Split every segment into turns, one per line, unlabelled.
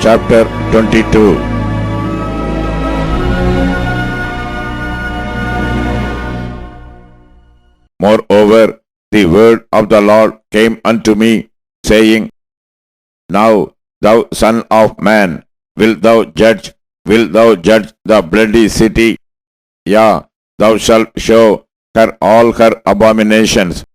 chapter 22. Moreover, the word of the Lord came unto me, saying, Now, thou son of man, wilt thou judge the bloody city? Yea, thou shalt show her all her abominations.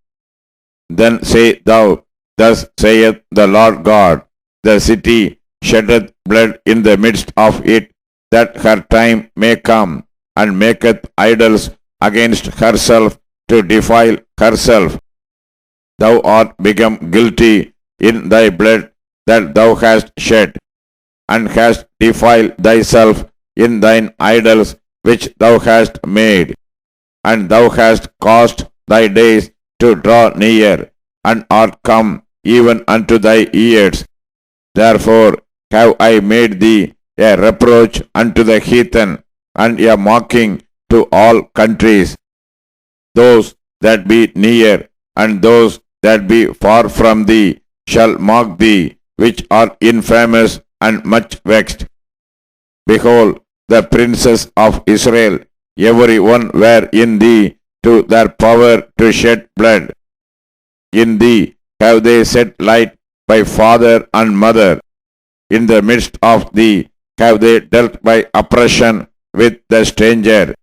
Then say thou, Thus saith the Lord God, the city sheddeth blood in the midst of it, that her time may come, and maketh idols against herself to defile herself. Thou art become guilty in thy blood that thou hast shed, and hast defiled thyself in thine idols which thou hast made, and thou hast caused thy days to draw near, and art come even unto thy ears. Therefore have I made thee a reproach unto the heathen, and a mocking to all countries. Those that be near, and those that be far from thee, shall mock thee, which are infamous and much vexed. Behold, the princes of Israel, every one were in thee to their power to shed blood. In thee have they set light by father and mother. In the midst of thee have they dealt by oppression with the stranger.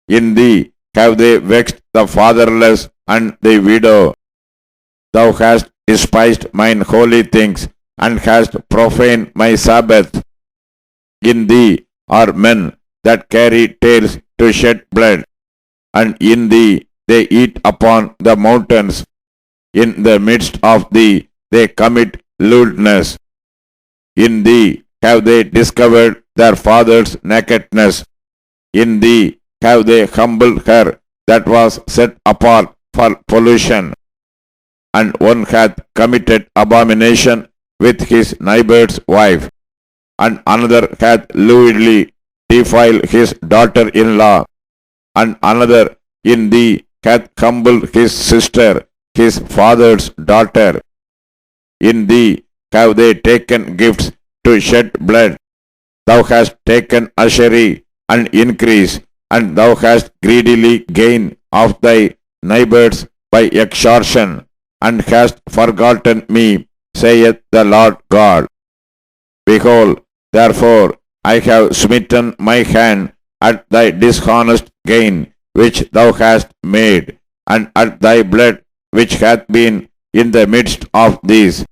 In thee have they vexed the fatherless and the widow. Thou hast despised mine holy things, and hast profaned my Sabbath. In thee are men that carry tails to shed blood, and in thee they eat upon the mountains. In the midst of thee they commit lewdness. In thee have they discovered their father's nakedness. In thee have they humbled her that was set apart for pollution. And one hath committed abomination with his neighbor's wife, and another hath lewdly defiled his daughter-in-law, and another in thee hath humbled his sister, his father's daughter. In thee have they taken gifts to shed blood. Thou hast taken usury and increase, and thou hast greedily gained of thy neighbors by extortion, and hast forgotten me, saith the Lord God. Behold, therefore I have smitten my hand at thy dishonest gain which thou hast made, and at thy blood which hath been in the midst of these.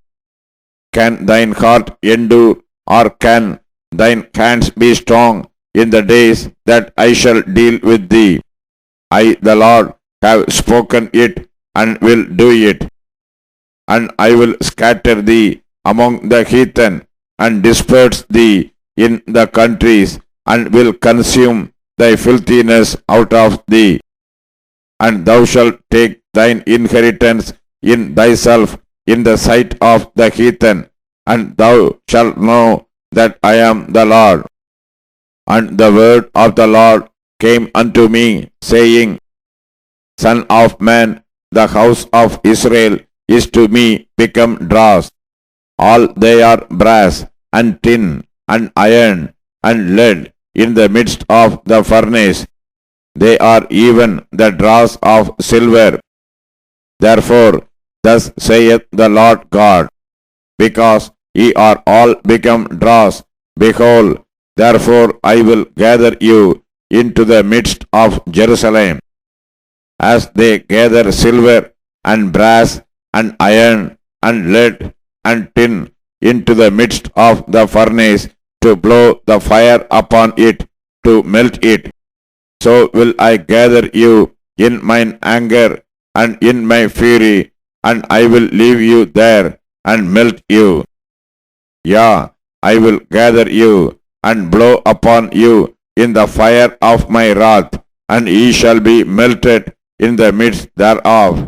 Can thine heart endure, or can thine hands be strong in the days that I shall deal with thee? I, the Lord, have spoken it, and will do it. And I will scatter thee among the heathen, and disperse thee in the countries, and will consume thy filthiness out of thee. And thou shalt take thine inheritance in thyself in the sight of the heathen, and thou shalt know that I am the Lord. And the word of the Lord came unto me, saying, Son of man, the house of Israel is to me become dross. All they are brass, and tin, and iron, and lead in the midst of the furnace. They are even the dross of silver. Therefore, thus saith the Lord God, because ye are all become dross, behold, therefore I will gather you into the midst of Jerusalem, as they gather silver, and brass, and iron, and lead, and tin into the midst of the furnace, to blow the fire upon it, to melt it. So will I gather you in mine anger and in my fury, and I will leave you there, and melt you. Yea, I will gather you, and blow upon you in the fire of my wrath, and ye shall be melted in the midst thereof.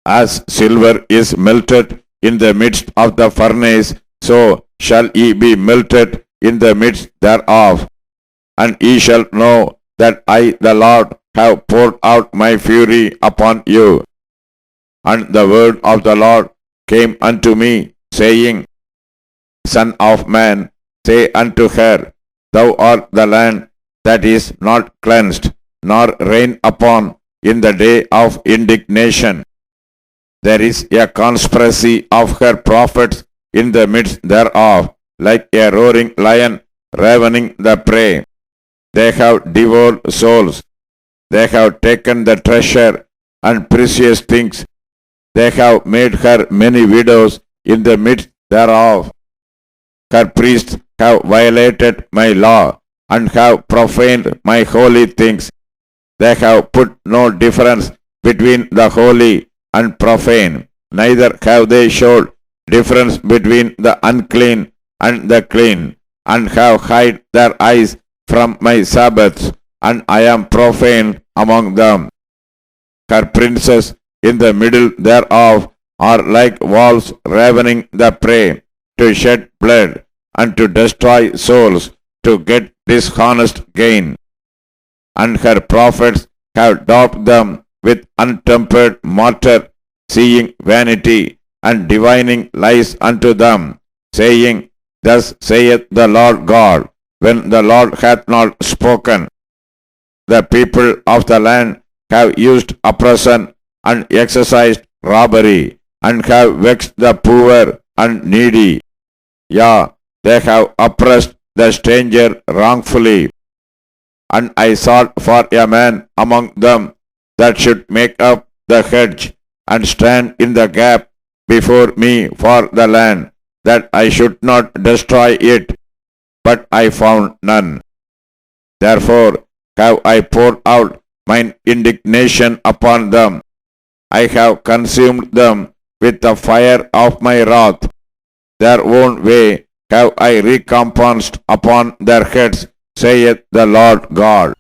As silver is melted in the midst of the furnace, so shall ye be melted in the midst thereof. And ye shall know that I, the Lord, have poured out my fury upon you. And the word of the Lord came unto me, saying, Son of man, say unto her, Thou art the land that is not cleansed, nor rain upon in the day of indignation. There is a conspiracy of her prophets in the midst thereof, like a roaring lion ravening the prey. They have devoured souls. They have taken the treasure and precious things. They have made her many widows in the midst thereof. Her priests have violated my law and have profaned my holy things. They have put no difference between the holy and profane, neither have they showed difference between the unclean and the clean, and have hid their eyes from my Sabbaths, and I am profane among them. Her princes in the middle thereof are like wolves ravening the prey, to shed blood, and to destroy souls, to get dishonest gain. And her prophets have daubed them with untempered mortar, seeing vanity, and divining lies unto them, saying, Thus saith the Lord God, when the Lord hath not spoken. The people of the land have used oppression and exercised robbery, and have vexed the poor and needy. Yea, they have oppressed the stranger wrongfully. And I sought for a man among them that should make up the hedge, and stand in the gap before me for the land, that I should not destroy it, but I found none. Therefore have I poured out mine indignation upon them. I have consumed them with the fire of my wrath. Their own way have I recompensed upon their heads, saith the Lord God.